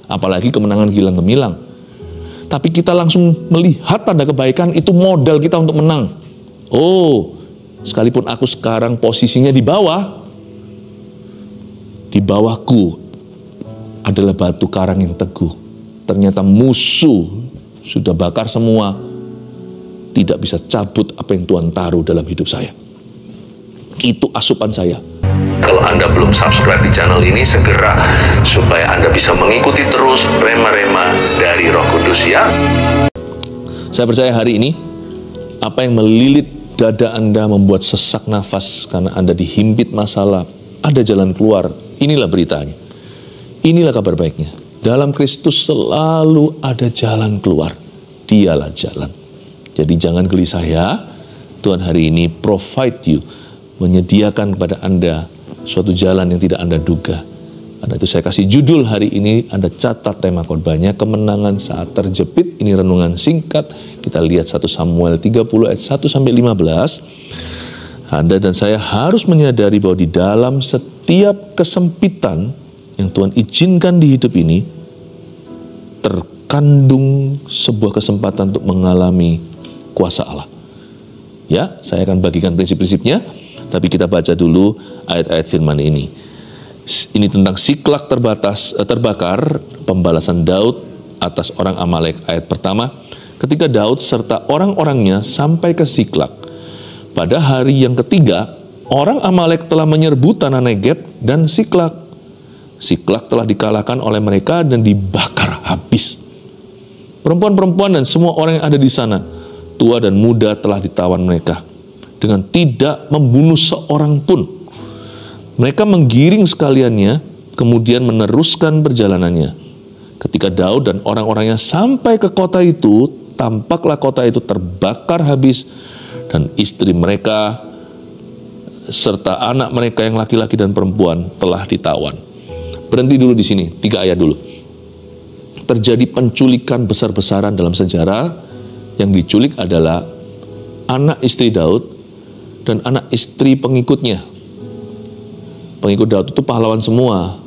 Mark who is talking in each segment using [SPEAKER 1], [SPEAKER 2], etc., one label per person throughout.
[SPEAKER 1] apalagi kemenangan gilang gemilang. Tapi kita langsung melihat tanda kebaikan, itu modal kita untuk menang. Oh, sekalipun aku sekarang posisinya di bawahku adalah batu karang yang teguh. Ternyata musuh sudah bakar semua, tidak bisa cabut apa yang Tuhan taruh dalam hidup saya. Itu asupan saya. Kalau Anda belum subscribe di channel ini, segera, supaya Anda bisa mengikuti terus rema-rema dari Roh Kudus ya. Saya percaya hari ini, apa yang melilit dada Anda, membuat sesak nafas karena Anda dihimpit masalah, ada jalan keluar. Inilah beritanya. Inilah kabar baiknya. Dalam Kristus selalu ada jalan keluar. Dialah jalan. Jadi jangan gelisah ya. Tuhan hari ini provide you, menyediakan kepada Anda suatu jalan yang tidak Anda duga. Karena itu saya kasih judul hari ini, Anda catat tema khotbahnya, kemenangan saat terjepit. Ini renungan singkat. Kita lihat 1 Samuel 30 ayat 1 sampai 15. Anda dan saya harus menyadari bahwa di dalam setiap kesempitan yang Tuhan izinkan di hidup ini, terkandung sebuah kesempatan untuk mengalami kuasa Allah. Ya, saya akan bagikan prinsip-prinsipnya. Tapi kita baca dulu ayat-ayat firman ini. Ini tentang Siklak terbakar, pembalasan Daud atas orang Amalek. Ayat pertama, ketika Daud serta orang-orangnya sampai ke Siklak, pada hari yang ketiga, orang Amalek telah menyerbu tanah Negeb dan Siklak. Siklak telah dikalahkan oleh mereka dan dibakar habis. Perempuan-perempuan dan semua orang yang ada di sana, tua dan muda, telah ditawan mereka dengan tidak membunuh seorang pun. Mereka menggiring sekaliannya, kemudian meneruskan perjalanannya. Ketika Daud dan orang-orangnya sampai ke kota itu, tampaklah kota itu terbakar habis, dan istri mereka serta anak mereka yang laki-laki dan perempuan telah ditawan. Berhenti dulu di sini, 3 ayat dulu. Terjadi penculikan besar-besaran dalam sejarah. Yang diculik adalah anak istri Daud dan anak istri pengikutnya. Pengikut Daud itu pahlawan semua.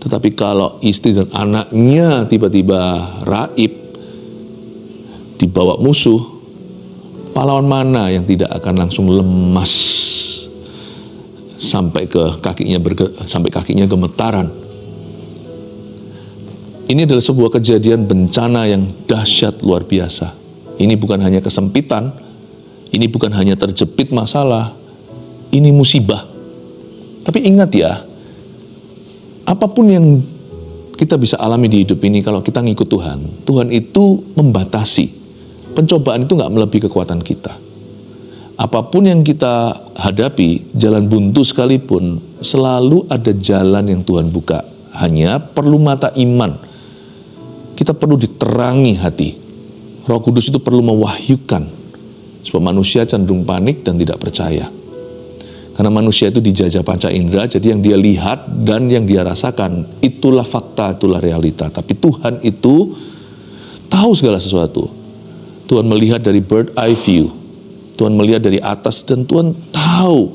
[SPEAKER 1] Tetapi kalau istri dan anaknya tiba-tiba raib, dibawa musuh, pahlawan mana yang tidak akan langsung lemas sampai kakinya gemetaran? Ini adalah sebuah kejadian bencana yang dahsyat luar biasa. Ini bukan hanya kesempitan, ini bukan hanya terjepit masalah, ini musibah. Tapi ingat ya, apapun yang kita bisa alami di hidup ini, kalau kita ngikut Tuhan, Tuhan itu membatasi. Pencobaan itu nggak melebihi kekuatan kita. Apapun yang kita hadapi, jalan buntu sekalipun, selalu ada jalan yang Tuhan buka. Hanya perlu mata iman. Kita perlu diterangi hati. Roh Kudus itu perlu mewahyukan. Sebab manusia cenderung panik dan tidak percaya. Karena manusia itu dijajah panca indera, jadi yang dia lihat dan yang dia rasakan, itulah fakta, itulah realita. Tapi Tuhan itu tahu segala sesuatu. Tuhan melihat dari bird eye view. Tuhan melihat dari atas dan Tuhan tahu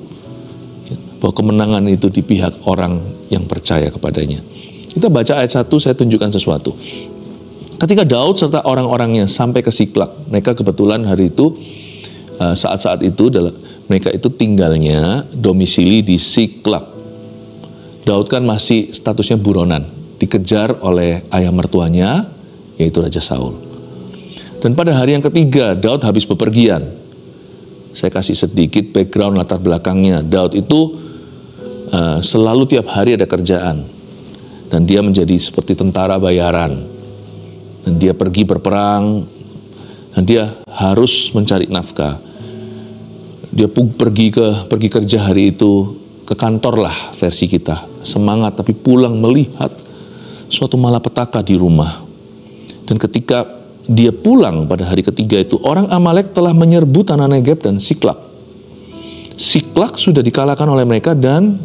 [SPEAKER 1] bahwa kemenangan itu di pihak orang yang percaya kepadanya. Kita baca ayat 1, saya tunjukkan sesuatu. Ketika Daud serta orang-orangnya sampai ke Siklak, mereka kebetulan hari itu, saat-saat itu, mereka itu tinggalnya domisili di Siklak. Daud kan masih statusnya buronan, dikejar oleh ayah mertuanya, yaitu Raja Saul. Dan pada hari yang ketiga, Daud habis bepergian. Saya kasih sedikit background latar belakangnya. Daud itu selalu tiap hari ada kerjaan. Dan dia menjadi seperti tentara bayaran. Dan dia pergi berperang, dan dia harus mencari nafkah. Dia pergi kerja hari itu, ke kantor lah versi kita. Semangat, tapi pulang melihat suatu malapetaka di rumah. Dan ketika dia pulang pada hari ketiga itu, orang Amalek telah menyerbu tanah Negeb dan Siklak. Siklak sudah dikalahkan oleh mereka dan,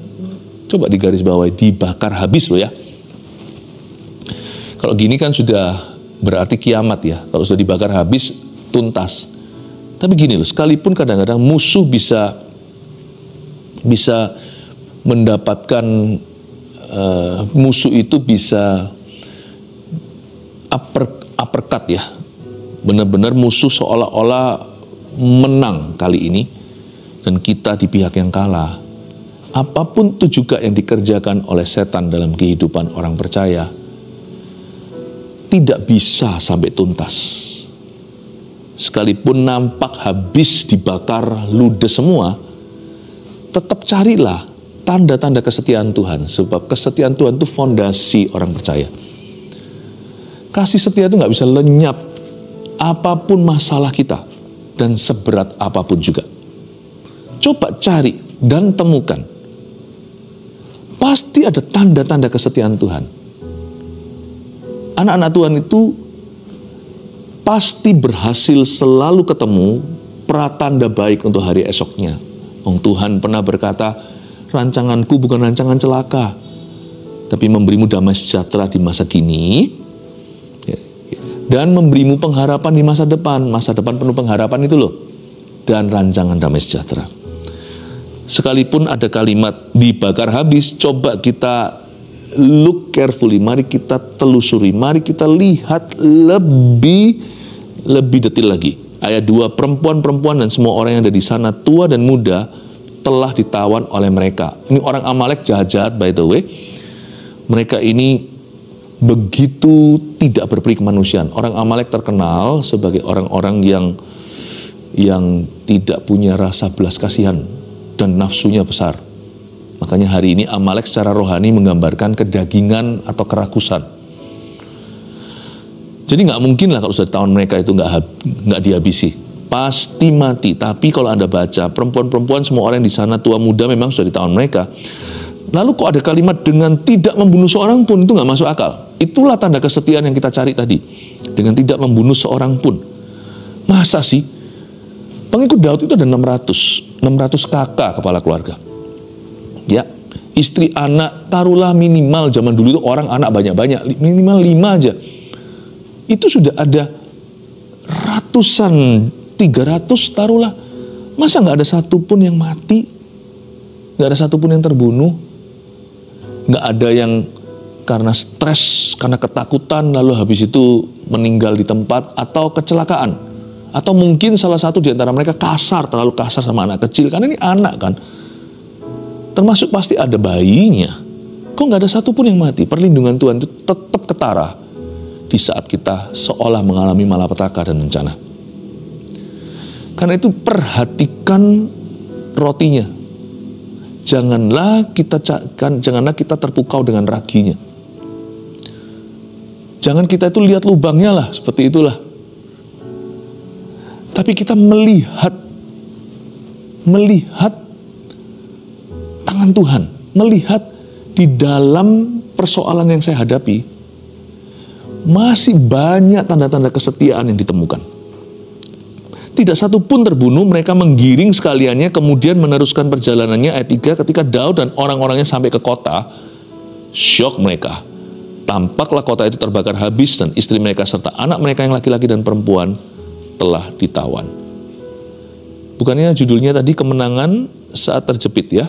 [SPEAKER 1] coba digarisbawahi, dibakar habis loh ya. Kalau gini kan sudah berarti kiamat ya, kalau sudah dibakar habis, tuntas. Tapi gini loh, sekalipun kadang-kadang musuh bisa mendapatkan, musuh itu bisa uppercut ya. Benar-benar musuh seolah-olah menang kali ini dan kita di pihak yang kalah. Apapun itu juga yang dikerjakan oleh setan dalam kehidupan orang percaya tidak bisa sampai tuntas. Sekalipun nampak habis dibakar ludes semua, tetap carilah tanda-tanda kesetiaan Tuhan, sebab kesetiaan Tuhan itu fondasi orang percaya. Kasih setia itu nggak bisa lenyap apapun masalah kita dan seberat apapun juga. Coba cari dan temukan. Pasti ada tanda-tanda kesetiaan Tuhan. Anak-anak Tuhan itu pasti berhasil selalu ketemu pratanda baik untuk hari esoknya. Tuhan pernah berkata, rancanganku bukan rancangan celaka, tapi memberimu damai sejahtera di masa kini, dan memberimu pengharapan di masa depan penuh pengharapan itu loh, dan rancangan damai sejahtera. Sekalipun ada kalimat dibakar habis, coba kita look carefully, mari kita telusuri, mari kita lihat lebih detail lagi. Ayat 2, perempuan-perempuan dan semua orang yang ada di sana, tua dan muda, telah ditawan oleh mereka. Ini orang Amalek jahat-jahat by the way. Mereka ini begitu tidak berperi kemanusiaan. Orang Amalek terkenal sebagai orang-orang yang tidak punya rasa belas kasihan dan nafsunya besar. Makanya hari ini Amalek secara rohani menggambarkan kedagingan atau kerakusan. Jadi nggak mungkin lah kalau sudah tahun mereka itu nggak dihabisi, pasti mati. Tapi kalau Anda baca perempuan-perempuan semua orang di sana tua muda memang sudah di tahun mereka. Lalu kok ada kalimat dengan tidak membunuh seorang pun, itu nggak masuk akal. Itulah tanda kesetiaan yang kita cari tadi, dengan tidak membunuh seorang pun. Masa sih? Pengikut Daud itu ada 600 kakak kepala keluarga. Ya, istri anak taruhlah minimal zaman dulu itu orang anak banyak-banyak, minimal 5 aja. Itu sudah ada ratusan, 300 taruhlah. Masa nggak ada satupun yang mati? Nggak ada satupun yang terbunuh? Nggak ada yang karena stres, karena ketakutan, lalu habis itu meninggal di tempat, atau kecelakaan. Atau mungkin salah satu di antara mereka terlalu kasar sama anak kecil, karena ini anak kan. Termasuk pasti ada bayinya. Kok nggak ada satupun yang mati? Perlindungan Tuhan itu tetap ketara di saat kita seolah mengalami malapetaka dan bencana. Karena itu perhatikan rotinya. Janganlah kita terpukau dengan raginya. Jangan kita itu lihat lubangnya lah, seperti itulah. Tapi kita melihat tangan Tuhan, melihat di dalam persoalan yang saya hadapi, masih banyak tanda-tanda kesetiaan yang ditemukan. Tidak satu pun terbunuh, mereka menggiring sekaliannya, kemudian meneruskan perjalanannya. Ayat 3, ketika Daud dan orang-orangnya sampai ke kota, syok mereka. Tampaklah kota itu terbakar habis dan istri mereka serta anak mereka yang laki-laki dan perempuan telah ditawan. Bukannya judulnya tadi kemenangan saat terjepit ya?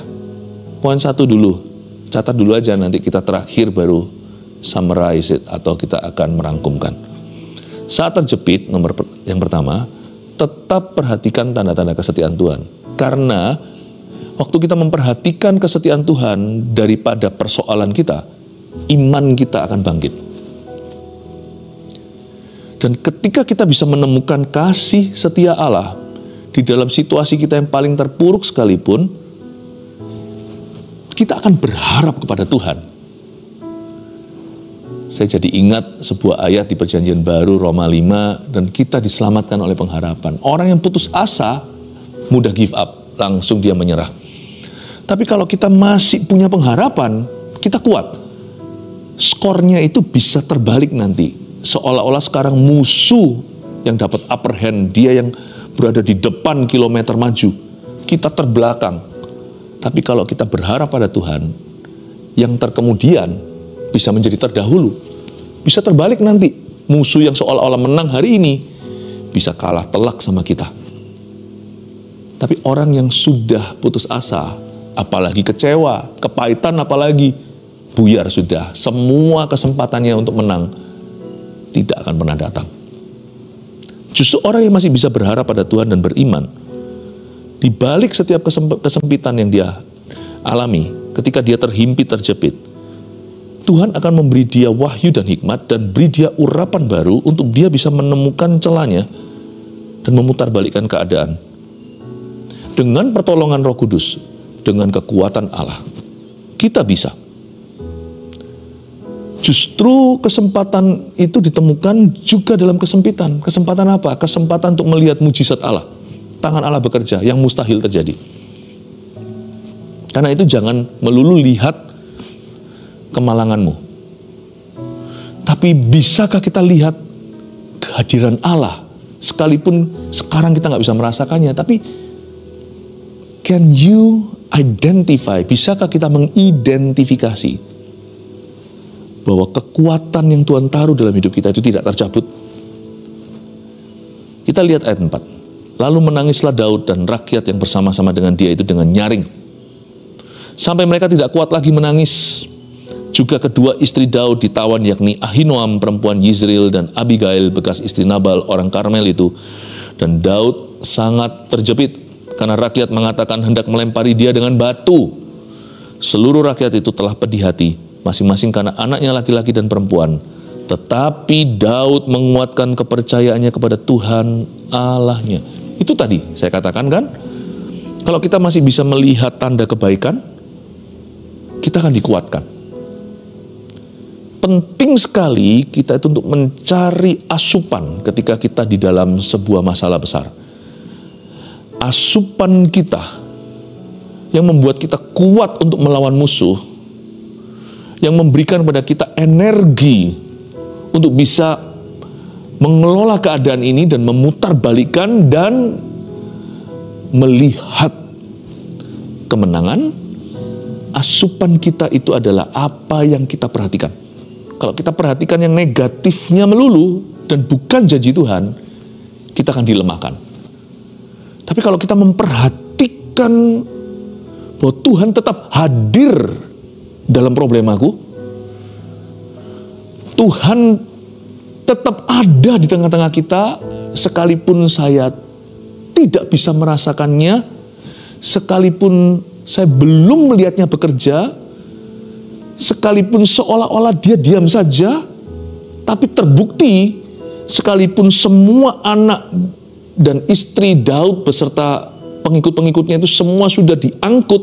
[SPEAKER 1] Poin 1 dulu, catat dulu aja, nanti kita terakhir baru summarize it, atau kita akan merangkumkan. Saat terjepit, yang pertama, tetap perhatikan tanda-tanda kesetiaan Tuhan. Karena waktu kita memperhatikan kesetiaan Tuhan daripada persoalan kita, iman kita akan bangkit. Dan ketika kita bisa menemukan kasih setia Allah di dalam situasi kita yang paling terpuruk sekalipun, kita akan berharap kepada Tuhan. Saya jadi ingat sebuah ayat di Perjanjian Baru, Roma 5, dan kita diselamatkan oleh pengharapan. Orang yang putus asa, mudah give up, langsung dia menyerah. Tapi kalau kita masih punya pengharapan, kita kuat. Skornya itu bisa terbalik nanti. Seolah-olah sekarang musuh yang dapat upper hand, dia yang berada di depan kilometer maju, kita terbelakang. Tapi kalau kita berharap pada Tuhan, yang terkemudian bisa menjadi terdahulu. Bisa terbalik nanti. Musuh yang seolah-olah menang hari ini bisa kalah telak sama kita. Tapi orang yang sudah putus asa, apalagi kecewa, kepahitan apalagi, buyar sudah. Semua kesempatannya untuk menang tidak akan pernah datang. Justru orang yang masih bisa berharap pada Tuhan dan beriman, di balik setiap kesempitan yang dia alami, ketika dia terhimpit, terjepit, Tuhan akan memberi dia wahyu dan hikmat dan beri dia urapan baru untuk dia bisa menemukan celahnya dan memutarbalikkan keadaan. Dengan pertolongan Roh Kudus, dengan kekuatan Allah, kita bisa. Justru kesempatan itu ditemukan juga dalam kesempitan. Kesempatan apa? Kesempatan untuk melihat mujizat Allah. Tangan Allah bekerja yang mustahil terjadi. Karena itu jangan melulu lihat kemalanganmu. Tapi bisakah kita lihat kehadiran Allah? Sekalipun sekarang kita nggak bisa merasakannya, tapi can you identify? Bisakah kita mengidentifikasi bahwa kekuatan yang Tuhan taruh dalam hidup kita itu tidak tercabut? Kita lihat ayat 4. Lalu menangislah Daud dan rakyat yang bersama-sama dengan dia itu dengan nyaring, sampai mereka tidak kuat lagi menangis. Juga kedua istri Daud ditawan, yakni Ahinoam perempuan Yizril dan Abigail bekas istri Nabal orang Karmel itu. Dan Daud sangat terjepit karena rakyat mengatakan hendak melempari dia dengan batu. Seluruh rakyat itu telah pedih hati, masing-masing karena anaknya laki-laki dan perempuan. Tetapi Daud menguatkan kepercayaannya kepada Tuhan Allahnya. Itu tadi saya katakan kan, kalau kita masih bisa melihat tanda kebaikan, kita akan dikuatkan. Penting sekali kita itu untuk mencari asupan ketika kita di dalam sebuah masalah besar. Asupan kita yang membuat kita kuat untuk melawan musuh, yang memberikan kepada kita energi untuk bisa mengelola keadaan ini dan memutarbalikkan dan melihat kemenangan. Asupan kita itu adalah apa yang kita perhatikan. Kalau kita perhatikan yang negatifnya melulu dan bukan janji Tuhan, kita akan dilemahkan. Tapi kalau kita memperhatikan bahwa Tuhan tetap hadir dalam problemaku, Tuhan tetap ada di tengah-tengah kita, sekalipun saya tidak bisa merasakannya, sekalipun saya belum melihatnya bekerja, sekalipun seolah-olah dia diam saja, tapi terbukti sekalipun semua anak dan istri Daud beserta pengikut-pengikutnya itu semua sudah diangkut,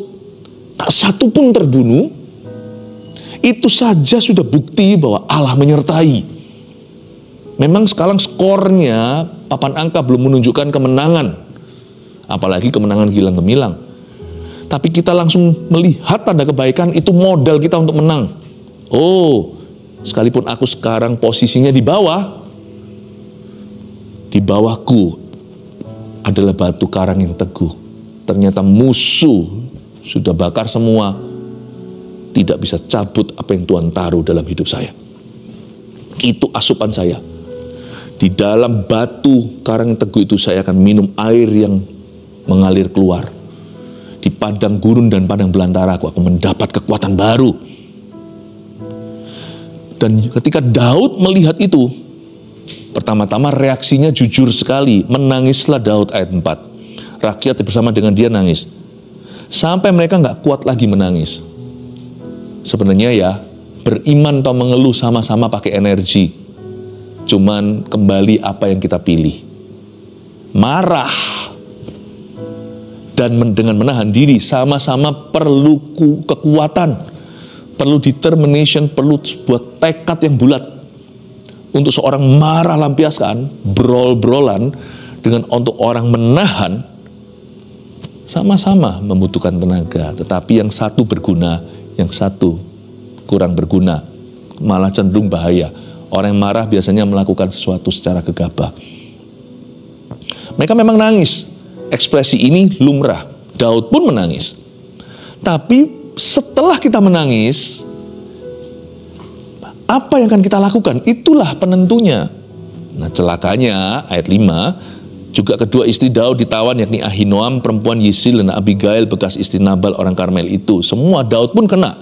[SPEAKER 1] tak satu pun terbunuh, itu saja sudah bukti bahwa Allah menyertai. Memang sekarang skornya papan angka belum menunjukkan kemenangan, apalagi kemenangan gilang gemilang. Tapi kita langsung melihat tanda kebaikan, itu modal kita untuk menang. Oh, sekalipun aku sekarang posisinya di bawahku adalah batu karang yang teguh. Ternyata musuh sudah bakar semua, tidak bisa cabut apa yang Tuhan taruh dalam hidup saya. Itu asupan saya. Di dalam batu karang yang teguh itu saya akan minum air yang mengalir keluar. Di padang gurun dan padang belantara aku mendapat kekuatan baru. Dan ketika Daud melihat itu, pertama-tama reaksinya jujur sekali. Menangislah Daud, ayat 4. Rakyat bersama dengan dia nangis, sampai mereka gak kuat lagi menangis. Sebenarnya ya, beriman atau mengeluh sama-sama pakai energi. Cuman kembali apa yang kita pilih. Marah dan dengan menahan diri sama-sama perlu kekuatan, perlu determination, perlu sebuah tekad yang bulat. Untuk seorang marah lampiaskan, brol-brolan, dengan untuk orang menahan, sama-sama membutuhkan tenaga. Tetapi yang satu berguna, yang satu kurang berguna, malah cenderung bahaya. Orang yang marah biasanya melakukan sesuatu secara gegabah. Mereka memang nangis. Ekspresi ini lumrah. Daud pun menangis. Tapi setelah kita menangis, apa yang akan kita lakukan? Itulah penentunya. Nah, celakanya ayat 5, juga kedua istri Daud ditawan, yakni Ahinoam perempuan Yizril dan Abigail bekas istri Nabal orang Karmel itu. Semua Daud pun kena.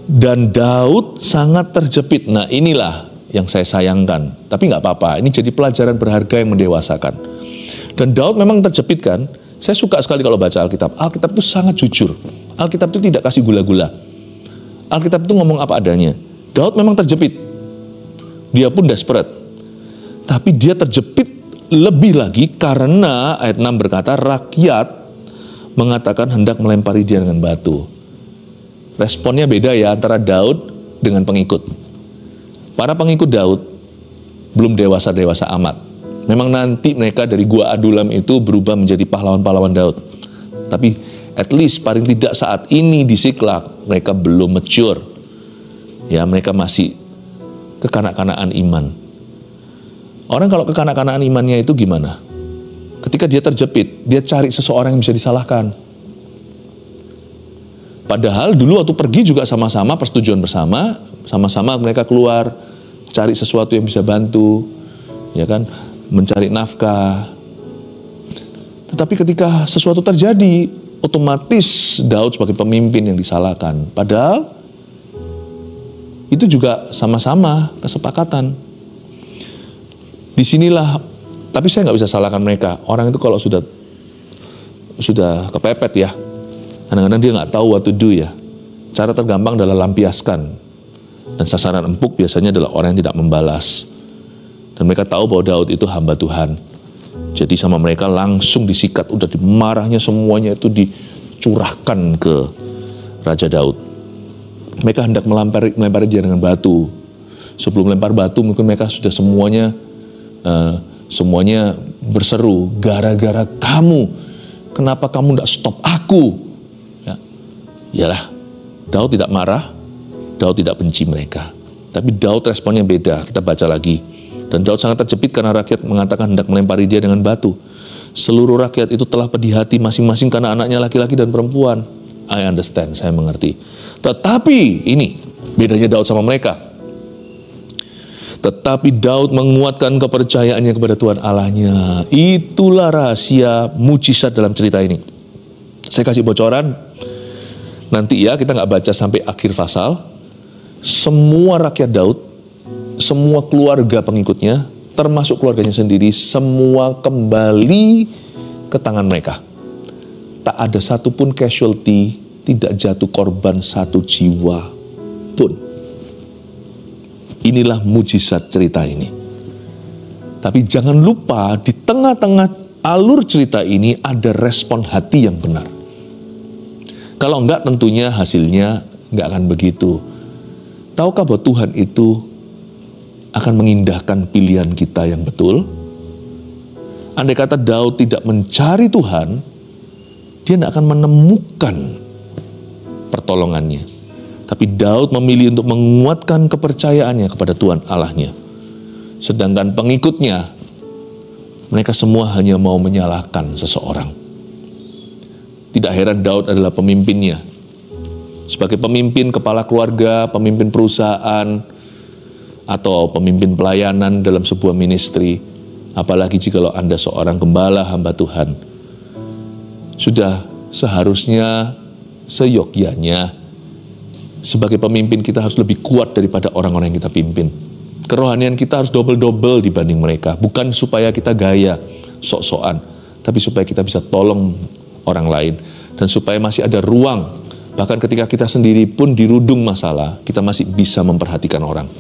[SPEAKER 1] Dan Daud sangat terjepit. Nah, inilah yang saya sayangkan. Tapi nggak apa-apa, ini jadi pelajaran berharga yang mendewasakan. Dan Daud memang terjepit kan. Saya suka sekali kalau baca Alkitab. Alkitab itu sangat jujur. Alkitab itu tidak kasih gula-gula. Alkitab itu ngomong apa adanya. Daud memang terjepit. Dia pun desperate. Tapi dia terjepit lebih lagi karena ayat 6 berkata, rakyat mengatakan hendak melempari dia dengan batu. Responnya beda ya antara Daud dengan pengikut. Para pengikut Daud belum dewasa-dewasa amat. Memang nanti mereka dari gua Adulam itu berubah menjadi pahlawan-pahlawan Daud. Tapi at least paling tidak saat ini di Siklag mereka belum mature. Ya, mereka masih kekanak-kanakan iman. Orang kalau kekanak-kanakan imannya itu gimana? Ketika dia terjepit, dia cari seseorang yang bisa disalahkan. Padahal dulu waktu pergi juga sama-sama, persetujuan bersama, sama-sama mereka keluar, cari sesuatu yang bisa bantu, ya kan, mencari nafkah. Tetapi ketika sesuatu terjadi, otomatis Daud sebagai pemimpin yang disalahkan. Padahal itu juga sama-sama kesepakatan. Disinilah, tapi saya nggak bisa salahkan mereka. Orang itu kalau sudah kepepet ya, kadang-kadang dia nggak tahu what to do ya. Cara tergampang adalah lampiaskan. Dan sasaran empuk biasanya adalah orang yang tidak membalas. Dan mereka tahu bahwa Daud itu hamba Tuhan. Jadi sama mereka langsung disikat, udah dimarahnya semuanya itu dicurahkan ke Raja Daud. Mereka hendak melempari dia dengan batu. Sebelum lempar batu mungkin mereka sudah semuanya berseru, gara-gara kamu, kenapa kamu tidak stop aku? Ya, iyalah, Daud tidak marah, Daud tidak benci mereka. Tapi Daud responnya beda, kita baca lagi. Dan Daud sangat terjepit karena rakyat mengatakan hendak melempari dia dengan batu. Seluruh rakyat itu telah pedih hati masing-masing karena anaknya laki-laki dan perempuan. I understand, saya mengerti. Tetapi ini bedanya Daud sama mereka. Tetapi Daud menguatkan kepercayaannya kepada Tuhan Allahnya. Itulah rahasia mujizat dalam cerita ini. Saya kasih bocoran. Nanti ya, kita nggak baca sampai akhir pasal. Semua rakyat Daud, semua keluarga pengikutnya, termasuk keluarganya sendiri, semua kembali ke tangan mereka. Tak ada satupun casualty, tidak jatuh korban satu jiwa pun. Inilah mujizat cerita ini. Tapi jangan lupa di tengah-tengah alur cerita ini ada respon hati yang benar. Kalau enggak tentunya hasilnya enggak akan begitu. Tahukah bahwa Tuhan itu akan mengindahkan pilihan kita yang betul? Andai kata Daud tidak mencari Tuhan, dia tidak akan menemukan pertolongannya. Tapi Daud memilih untuk menguatkan kepercayaannya kepada Tuhan Allahnya. Sedangkan pengikutnya, mereka semua hanya mau menyalahkan seseorang. Tidak heran Daud adalah pemimpinnya. Sebagai pemimpin kepala keluarga, pemimpin perusahaan, atau pemimpin pelayanan dalam sebuah ministry, apalagi jika Anda seorang gembala hamba Tuhan, sudah seharusnya seyogyanya sebagai pemimpin kita harus lebih kuat daripada orang-orang yang kita pimpin. Kerohanian kita harus double-double dibanding mereka. Bukan supaya kita gaya, sok-sokan, tapi supaya kita bisa tolong orang lain. Dan supaya masih ada ruang, bahkan ketika kita sendiri pun dirudung masalah, kita masih bisa memperhatikan orang.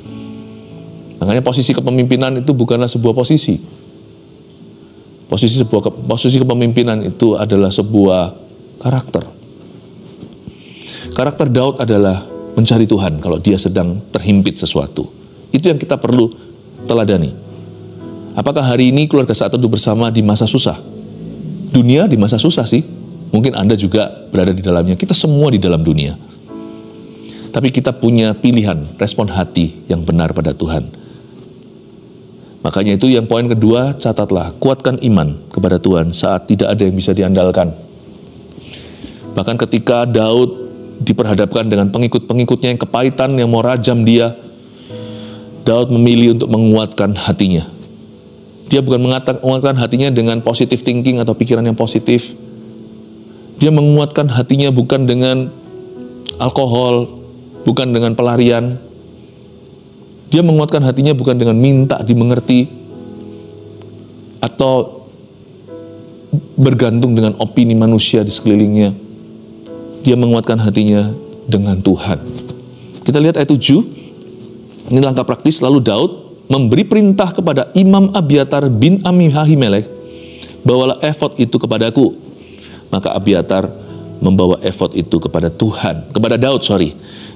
[SPEAKER 1] Makanya posisi kepemimpinan itu bukanlah sebuah posisi. Posisi kepemimpinan itu adalah sebuah karakter. Karakter Daud adalah mencari Tuhan kalau dia sedang terhimpit sesuatu. Itu yang kita perlu teladani. Apakah hari ini keluarga Saat Teduh Bersama di masa susah? Dunia di masa susah sih. Mungkin Anda juga berada di dalamnya. Kita semua di dalam dunia. Tapi kita punya pilihan, respon hati yang benar pada Tuhan. Makanya itu yang poin kedua, catatlah, kuatkan iman kepada Tuhan saat tidak ada yang bisa diandalkan. Bahkan ketika Daud diperhadapkan dengan pengikut-pengikutnya yang kepahitan, yang mau rajam dia, Daud memilih untuk menguatkan hatinya. Dia bukan menguatkan hatinya dengan positive thinking atau pikiran yang positif. Dia menguatkan hatinya bukan dengan alkohol, bukan dengan pelarian. Dia menguatkan hatinya bukan dengan minta dimengerti atau bergantung dengan opini manusia di sekelilingnya. Dia menguatkan hatinya dengan Tuhan. Kita lihat ayat 7. Ini langkah praktis. Lalu Daud memberi perintah kepada Imam Abiatar bin Ahimelek, bawalah efod itu kepadaku. Maka Abiatar membawa efod itu kepada Daud.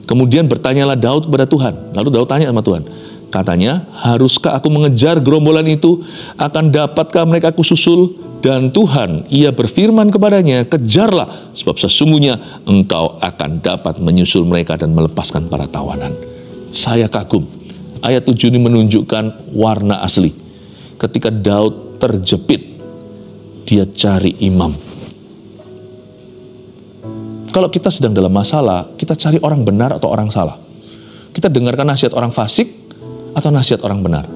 [SPEAKER 1] Kemudian bertanyalah Daud kepada Tuhan. Lalu Daud tanya sama Tuhan. Katanya, haruskah aku mengejar gerombolan itu? Akan dapatkah mereka aku susul? Dan Tuhan, ia berfirman kepadanya, kejarlah, sebab sesungguhnya engkau akan dapat menyusul mereka dan melepaskan para tawanan. Saya kagum. Ayat 7 ini menunjukkan warna asli. Ketika Daud terjepit, dia cari imam. Kalau kita sedang dalam masalah, kita cari orang benar atau orang salah. Kita dengarkan nasihat orang fasik atau nasihat orang benar.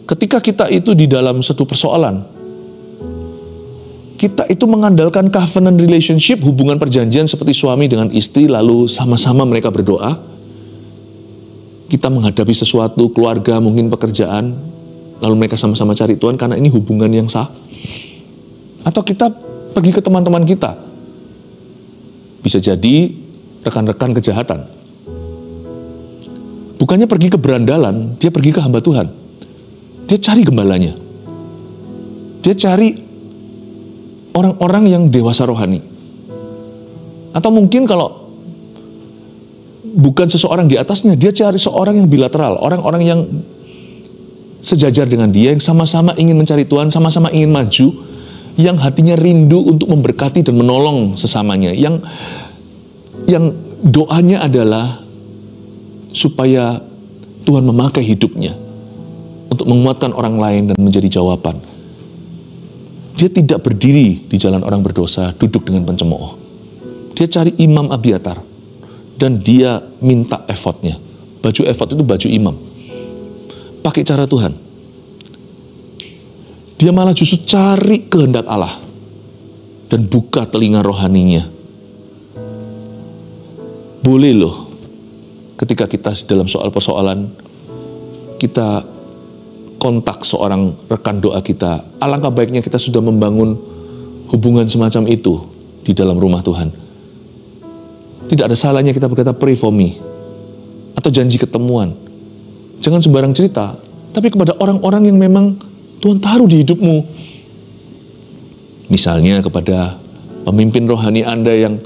[SPEAKER 1] Ketika kita itu di dalam satu persoalan, kita itu mengandalkan covenant relationship, hubungan perjanjian seperti suami dengan istri, lalu sama-sama mereka berdoa. Kita menghadapi sesuatu, keluarga, mungkin pekerjaan, lalu mereka sama-sama cari Tuhan karena ini hubungan yang sah. Atau kita pergi ke teman-teman kita. Bisa jadi rekan-rekan kejahatan. Bukannya pergi ke berandalan, dia pergi ke hamba Tuhan. Dia cari gembalanya. Dia cari orang-orang yang dewasa rohani. Atau mungkin kalau bukan seseorang di atasnya, dia cari seorang yang bilateral, orang-orang yang sejajar dengan dia, yang sama-sama ingin mencari Tuhan, sama-sama ingin maju, yang hatinya rindu untuk memberkati dan menolong sesamanya, yang doanya adalah supaya Tuhan memakai hidupnya untuk menguatkan orang lain dan menjadi jawaban. Dia tidak berdiri di jalan orang berdosa, duduk dengan pencemooh. Dia cari Imam Abiatar. Dan dia minta efodnya. Baju efod itu baju imam. Pakai cara Tuhan. Dia malah justru cari kehendak Allah. Dan buka telinga rohaninya. Boleh loh. Ketika kita dalam soal persoalan, kita kontak seorang rekan doa kita. Alangkah baiknya kita sudah membangun hubungan semacam itu di dalam rumah Tuhan. Tidak ada salahnya kita berkata pray for me atau janji ketemuan. Jangan sembarang cerita, tapi kepada orang-orang yang memang Tuhan taruh di hidupmu. Misalnya kepada pemimpin rohani Anda yang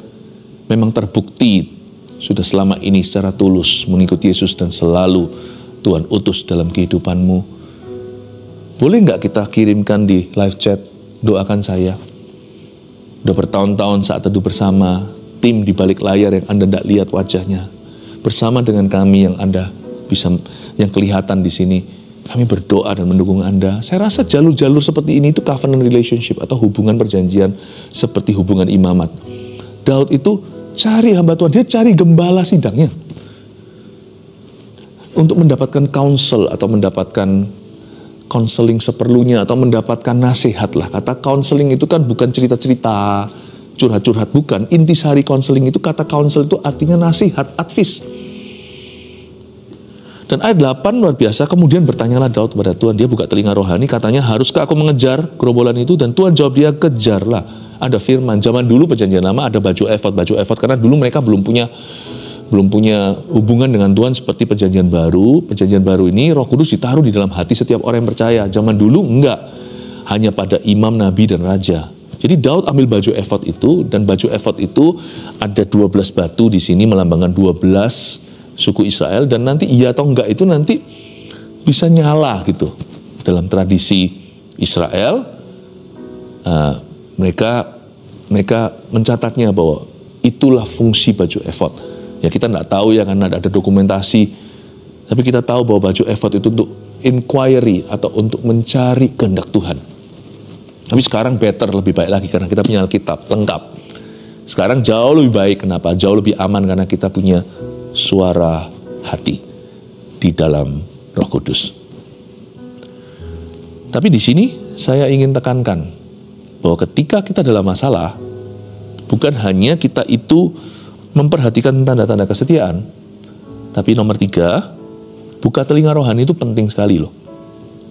[SPEAKER 1] memang terbukti sudah selama ini secara tulus mengikuti Yesus dan selalu Tuhan utus dalam kehidupanmu. Boleh nggak kita kirimkan di live chat, doakan saya. Udah bertahun-tahun saat teduh bersama, tim di balik layar yang Anda tidak lihat wajahnya, bersama dengan kami yang Anda yang kelihatan di sini, kami berdoa dan mendukung Anda. Saya rasa jalur-jalur seperti ini itu covenant relationship atau hubungan perjanjian seperti hubungan imamat. Daud itu cari hamba Tuhan, dia cari gembala sidangnya untuk mendapatkan counsel atau mendapatkan counseling seperlunya atau mendapatkan nasihat lah. Kata counseling itu kan bukan cerita-cerita curhat-curhat, bukan. Intisari counseling itu, kata counsel itu artinya nasihat, advice. Dan ayat 8 luar biasa, kemudian bertanyalah Daud kepada Tuhan, dia buka telinga rohani, katanya, haruskah aku mengejar gerombolan itu? Dan Tuhan jawab dia, kejarlah. Ada firman, zaman dulu perjanjian lama ada baju efod, karena dulu mereka belum punya hubungan dengan Tuhan seperti perjanjian baru. Perjanjian baru ini Roh Kudus ditaruh di dalam hati setiap orang yang percaya. Zaman dulu enggak, hanya pada imam, nabi, dan raja. Jadi Daud ambil baju efod itu, dan baju efod itu ada 12 batu di sini melambangkan 12 suku Israel, dan nanti iya atau enggak itu nanti bisa nyala gitu. Dalam tradisi Israel, mereka mencatatnya bahwa itulah fungsi baju efod. Ya kita enggak tahu ya karena ada dokumentasi, tapi kita tahu bahwa baju efod itu untuk inquiry atau untuk mencari kehendak Tuhan. Tapi sekarang lebih baik lagi karena kita punya Alkitab lengkap. Sekarang jauh lebih baik, kenapa? Jauh lebih aman karena kita punya suara hati di dalam Roh Kudus. Tapi di sini saya ingin tekankan bahwa ketika kita dalam masalah, bukan hanya kita itu memperhatikan tanda-tanda kesetiaan, tapi nomor 3, Buka telinga rohani itu penting sekali loh.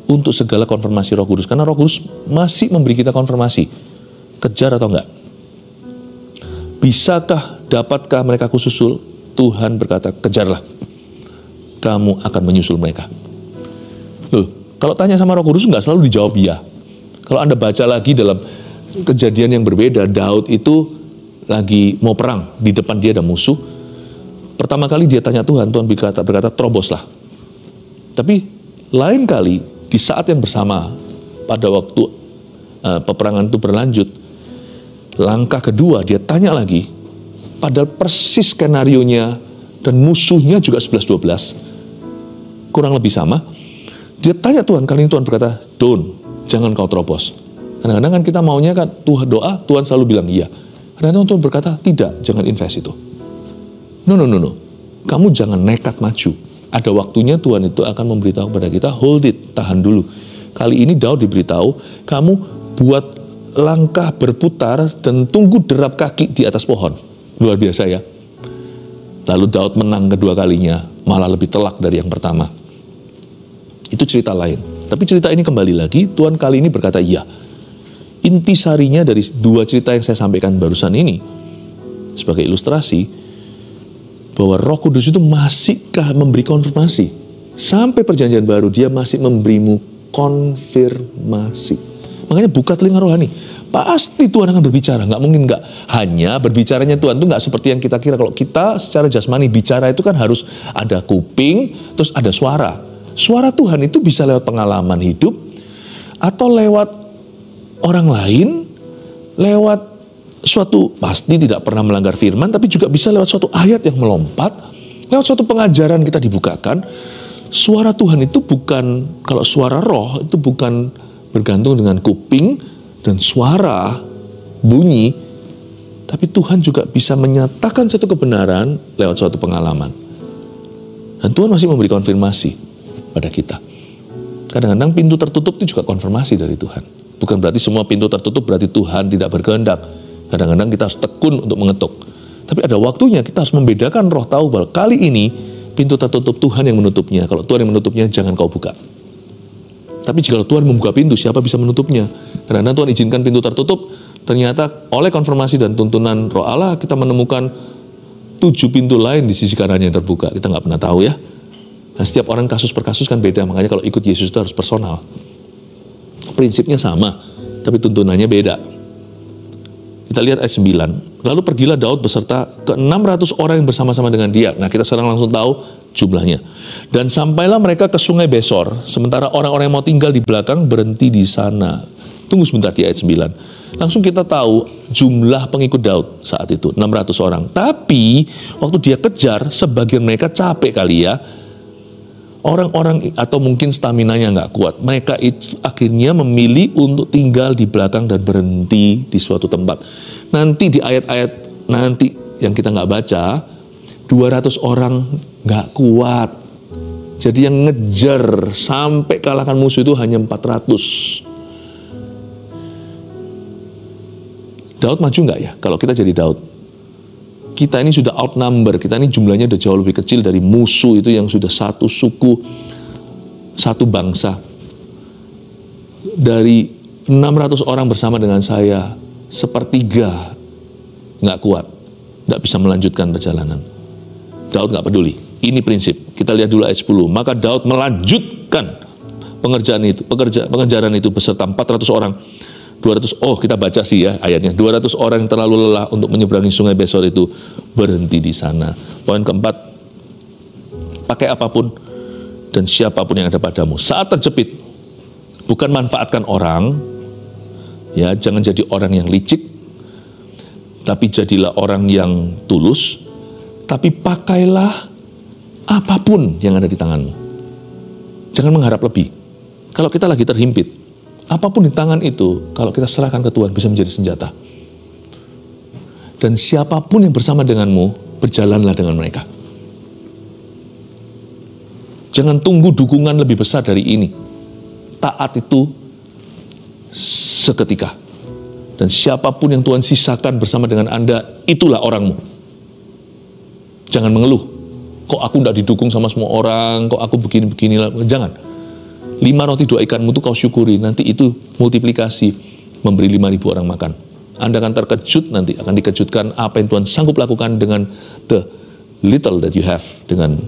[SPEAKER 1] Untuk segala konfirmasi Roh Kudus. Karena Roh Kudus masih memberi kita konfirmasi. Kejar atau enggak? Bisakah, dapatkah mereka kususul? Tuhan berkata, kejarlah. Kamu akan menyusul mereka. Loh, kalau tanya sama Roh Kudus enggak selalu dijawab iya. Kalau Anda baca lagi dalam kejadian yang berbeda, Daud itu lagi mau perang. Di depan dia ada musuh. Pertama kali dia tanya Tuhan berkata teroboslah. Tapi lain kali, di saat yang bersama, pada waktu peperangan itu berlanjut, langkah kedua dia tanya lagi, padahal persis skenarionya dan musuhnya juga 11-12, kurang lebih sama. Dia tanya Tuhan, kali ini Tuhan berkata, jangan kau terobos. Kadang-kadang kan kita maunya kan doa, Tuhan selalu bilang iya. Kadang-kadang Tuhan berkata, tidak, jangan invest itu. No. Kamu jangan nekat maju. Ada waktunya Tuhan itu akan memberitahu kepada kita, hold it, tahan dulu. Kali ini Daud diberitahu, kamu buat langkah berputar dan tunggu derap kaki di atas pohon. Luar biasa ya. Lalu Daud menang kedua kalinya, malah lebih telak dari yang pertama. Itu cerita lain. Tapi cerita ini kembali lagi, Tuhan kali ini berkata iya. Intisarinya dari dua cerita yang saya sampaikan barusan ini, sebagai ilustrasi, bahwa Roh Kudus itu masihkah memberi konfirmasi. Sampai perjanjian baru dia masih memberimu konfirmasi. Makanya buka telinga rohani. Pasti Tuhan akan berbicara, nggak mungkin nggak. Hanya berbicaranya Tuhan itu nggak seperti yang kita kira. Kalau kita secara jasmani bicara itu kan harus ada kuping, terus ada suara. Suara Tuhan itu bisa lewat pengalaman hidup, atau lewat orang lain, lewat suatu, pasti tidak pernah melanggar firman, tapi juga bisa lewat suatu ayat yang melompat, lewat suatu pengajaran kita dibukakan. Suara Tuhan itu bukan, kalau suara roh itu bukan bergantung dengan kuping dan suara bunyi, tapi Tuhan juga bisa menyatakan satu kebenaran lewat suatu pengalaman. Dan Tuhan masih memberi konfirmasi pada kita. Kadang-kadang pintu tertutup itu juga konfirmasi dari Tuhan. Bukan berarti semua pintu tertutup berarti Tuhan tidak berkehendak. Kadang-kadang kita harus tekun untuk mengetuk. Tapi ada waktunya kita harus membedakan roh tahu bahwa kali ini pintu tertutup Tuhan yang menutupnya. Kalau Tuhan yang menutupnya, jangan kau buka. Tapi jika Tuhan membuka pintu, siapa bisa menutupnya? Karena Tuhan izinkan pintu tertutup, ternyata oleh konfirmasi dan tuntunan roh Allah, kita menemukan 7 pintu lain di sisi kanannya yang terbuka. Kita nggak pernah tahu ya. Nah, setiap orang kasus per kasus kan beda. Makanya kalau ikut Yesus itu harus personal. Prinsipnya sama, tapi tuntunannya beda. Kita lihat ayat 9. Lalu pergilah Daud beserta ke 600 orang yang bersama-sama dengan dia. Nah, kita sekarang langsung tahu jumlahnya. Dan sampailah mereka ke sungai Besor. Sementara orang-orang yang mau tinggal di belakang berhenti di sana. Tunggu sebentar di ayat 9. Langsung kita tahu jumlah pengikut Daud saat itu, 600 orang. Tapi, waktu dia kejar, sebagian mereka capek kali ya. Orang-orang atau mungkin staminanya nggak kuat. Mereka itu akhirnya memilih untuk tinggal di belakang dan berhenti di suatu tempat. Nanti di ayat-ayat nanti yang kita nggak baca, 200 orang nggak kuat. Jadi yang ngejar sampai kalahkan musuh itu hanya 400. Daud maju nggak ya? Kalau kita jadi Daud, kita ini sudah outnumber, kita ini jumlahnya udah jauh lebih kecil dari musuh itu yang sudah satu suku, satu bangsa. Dari 600 orang bersama dengan saya, sepertiga nggak kuat, nggak bisa melanjutkan perjalanan. Daud nggak peduli. Ini prinsip. Kita lihat dulu ayat 10. Maka Daud melanjutkan pengejaran itu beserta 400 orang. 200, kita baca sih ya ayatnya. 200 orang yang terlalu lelah untuk menyeberangi sungai Besor itu berhenti di sana. Poin keempat, pakai apapun dan siapapun yang ada padamu. Saat terjepit, bukan manfaatkan orang, ya, jangan jadi orang yang licik, tapi jadilah orang yang tulus, tapi pakailah apapun yang ada di tanganmu. Jangan mengharap lebih. Kalau kita lagi terhimpit, apapun di tangan itu, kalau kita serahkan ke Tuhan, bisa menjadi senjata. Dan siapapun yang bersama denganmu, berjalanlah dengan mereka. Jangan tunggu dukungan lebih besar dari ini. Taat itu seketika. Dan siapapun yang Tuhan sisakan bersama dengan Anda, itulah orangmu. Jangan mengeluh. kok aku tidak didukung sama semua orang, kok aku begini-begini. Jangan. 5 roti 2 ikanmu itu kau syukuri, nanti itu multiplikasi, memberi 5.000 orang makan. Anda akan terkejut nanti, akan dikejutkan apa yang Tuhan sanggup lakukan dengan the little that you have, dengan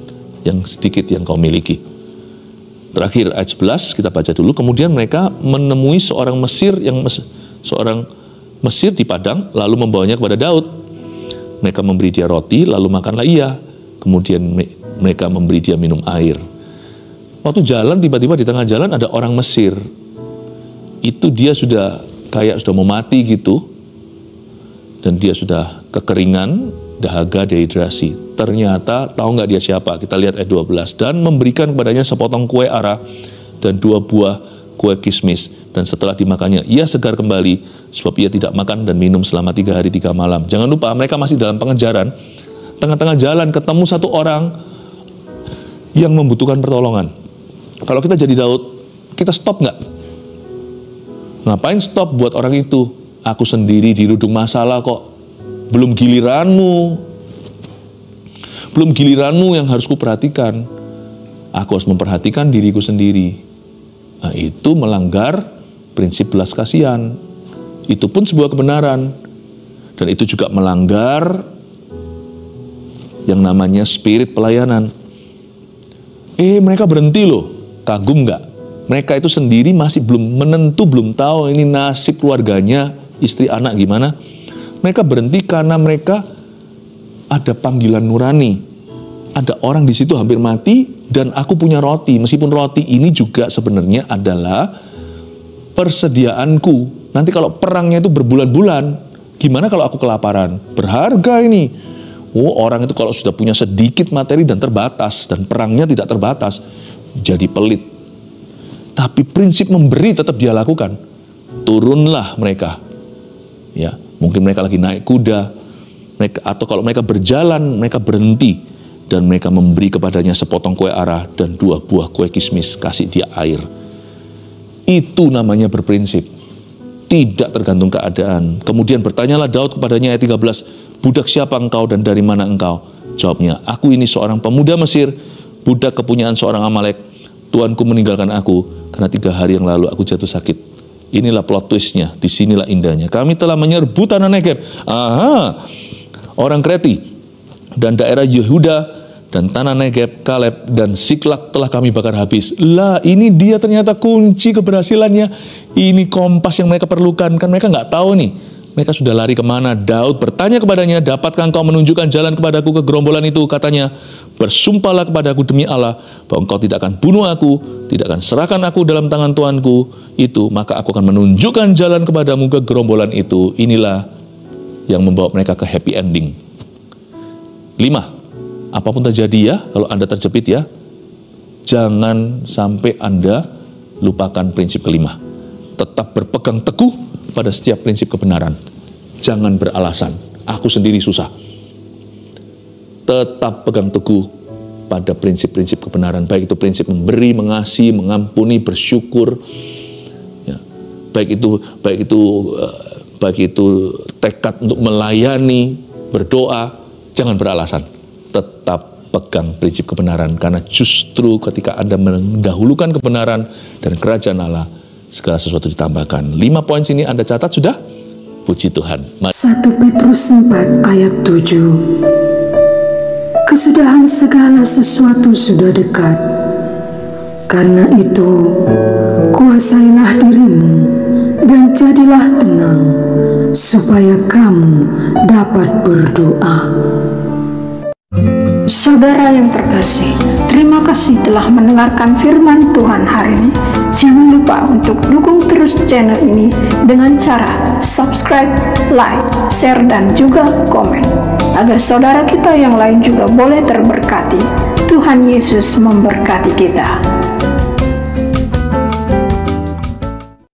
[SPEAKER 1] yang sedikit yang kau miliki. Terakhir ayat 11 kita baca dulu. Kemudian mereka menemui seorang Mesir di padang, lalu membawanya kepada Daud. Mereka memberi dia roti, lalu makanlah ia. Kemudian mereka memberi dia minum air. Waktu jalan, tiba-tiba di tengah jalan ada orang Mesir. Itu dia sudah kayak sudah mau mati gitu. Dan dia sudah kekeringan, dahaga, dehidrasi. Ternyata, tahu nggak dia siapa? Kita lihat ayat 12. Dan memberikan kepadanya sepotong kue ara dan 2 buah kue kismis. Dan setelah dimakannya, ia segar kembali, sebab ia tidak makan dan minum selama 3 hari 3 malam. Jangan lupa, mereka masih dalam pengejaran. Tengah-tengah jalan ketemu satu orang yang membutuhkan pertolongan. Kalau kita jadi Daud, kita stop nggak? Ngapain stop buat orang itu? Aku sendiri dirudung masalah kok. Belum giliranmu. Belum giliranmu yang harus kuperhatikan. Aku harus memperhatikan diriku sendiri. Nah, itu melanggar prinsip belas kasihan. Itu pun sebuah kebenaran. Dan itu juga melanggar yang namanya spirit pelayanan. Mereka berhenti loh. Kagum nggak? Mereka itu sendiri masih belum menentu, belum tahu ini nasib keluarganya, istri anak gimana. Mereka berhenti karena mereka ada panggilan nurani. Ada orang di situ hampir mati dan aku punya roti. Meskipun roti ini juga sebenarnya adalah persediaanku. Nanti kalau perangnya itu berbulan-bulan, gimana kalau aku kelaparan? Berharga ini. Orang itu kalau sudah punya sedikit materi dan terbatas, dan perangnya tidak terbatas, jadi pelit. Tapi prinsip memberi tetap dia lakukan. Turunlah mereka. Ya, mungkin mereka lagi naik kuda, atau kalau mereka berjalan, mereka berhenti dan mereka memberi kepadanya sepotong kue ara dan 2 buah kue kismis, kasih dia air. Itu namanya berprinsip, tidak tergantung keadaan. Kemudian bertanyalah Daud kepadanya ayat 13, budak siapa engkau dan dari mana engkau? Jawabnya, aku ini seorang pemuda Mesir, budak kepunyaan seorang Amalek. Tuanku meninggalkan aku karena 3 hari yang lalu aku jatuh sakit. Inilah plot twistnya, disinilah indahnya. Kami telah menyerbu tanah Negeb. Orang Kreti dan daerah Yehuda dan tanah Negeb, Kaleb dan Siklak telah kami bakar habis. Lah, ini dia ternyata kunci keberhasilannya. Ini kompas yang mereka perlukan. Kan mereka nggak tahu nih. Mereka sudah lari kemana. Daud bertanya kepadanya, dapatkah engkau menunjukkan jalan kepadaku ke gerombolan itu? Katanya, bersumpahlah kepadaku demi Allah, bahwa engkau tidak akan bunuh aku, tidak akan serahkan aku dalam tangan tuanku itu, maka aku akan menunjukkan jalan kepadamu ke gerombolan itu. Inilah yang membawa mereka ke happy ending. 5. Apapun terjadi ya, kalau Anda terjepit ya, jangan sampai Anda lupakan prinsip kelima. Tetap berpegang teguh pada setiap prinsip kebenaran. Jangan beralasan, aku sendiri susah. Tetap pegang teguh pada prinsip-prinsip kebenaran, baik itu prinsip memberi, mengasihi, mengampuni, bersyukur, ya. baik itu tekad untuk melayani, berdoa. Jangan beralasan, tetap pegang prinsip kebenaran, karena justru ketika Anda mendahulukan kebenaran dan kerajaan Allah, segala sesuatu ditambahkan. 5 poin sini Anda catat sudah? Puji Tuhan.
[SPEAKER 2] 1 Petrus 4 ayat 7. Kesudahan segala sesuatu sudah dekat. Karena itu, kuasailah dirimu dan jadilah tenang, supaya kamu dapat berdoa.
[SPEAKER 3] Saudara yang terkasih, terima kasih telah mendengarkan firman Tuhan hari ini. Jangan lupa untuk dukung terus channel ini dengan cara subscribe, like, share, dan juga komen, agar saudara kita yang lain juga boleh terberkati. Tuhan Yesus memberkati kita.